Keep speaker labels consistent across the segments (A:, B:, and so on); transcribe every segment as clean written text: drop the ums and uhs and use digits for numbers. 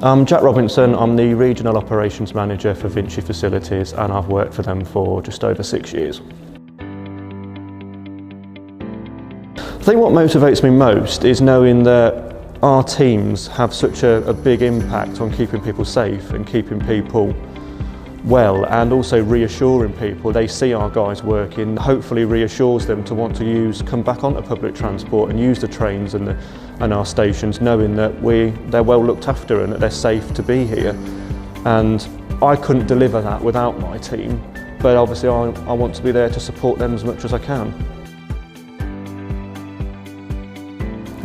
A: I'm Jack Robinson, I'm the Regional Operations Manager for Vinci Facilities and I've worked for them for just over 6 years. I think what motivates me most is knowing that our teams have such a big impact on keeping people safe and keeping people well, and also reassuring people. They see our guys working, hopefully reassures them to want to come back onto public transport and use the trains and our stations, knowing that they're well looked after and that they're safe to be here. And I couldn't deliver that without my team, but obviously I want to be there to support them as much as I can.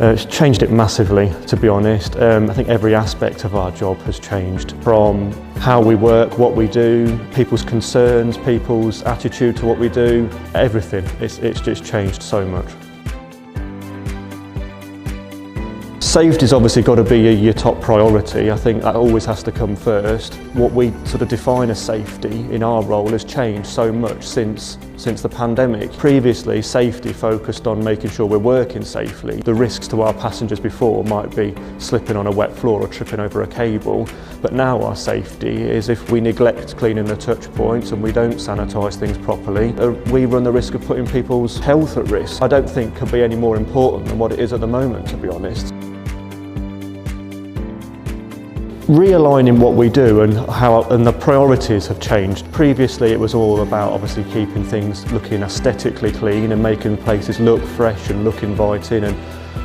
A: It's changed it massively, to be honest. I think every aspect of our job has changed, from how we work, what we do, people's concerns, people's attitude to what we do, everything. It's just changed so much. Safety's obviously got to be your top priority. I think that always has to come first. What we sort of define as safety in our role has changed so much since the pandemic. Previously, safety focused on making sure we're working safely. The risks to our passengers before might be slipping on a wet floor or tripping over a cable, but now our safety is if we neglect cleaning the touch points and we don't sanitise things properly, we run the risk of putting people's health at risk. I don't think could be any more important than what it is at the moment, to be honest. Realigning what we do and the priorities have changed. Previously it was all about obviously keeping things looking aesthetically clean and making places look fresh and look inviting and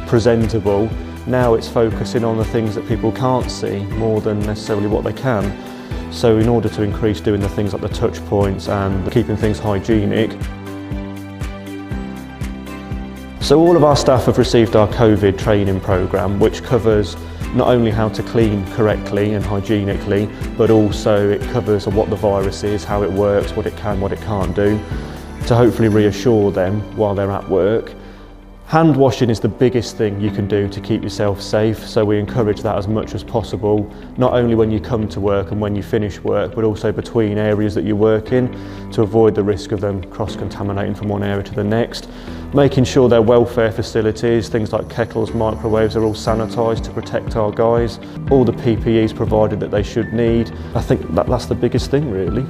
A: presentable. Now it's focusing on the things that people can't see more than necessarily what they can. So in order to increase doing the things like the touch points and keeping things hygienic. So all of our staff have received our COVID training programme, which covers not only how to clean correctly and hygienically, but also it covers what the virus is, how it works, what it can, what it can't do, to hopefully reassure them while they're at work. Hand washing is the biggest thing you can do to keep yourself safe, so we encourage that as much as possible, not only when you come to work and when you finish work, but also between areas that you work in, to avoid the risk of them cross-contaminating from one area to the next. Making sure their welfare facilities, things like kettles, microwaves, are all sanitised to protect our guys. All the PPEs provided that they should need. I think that's the biggest thing really.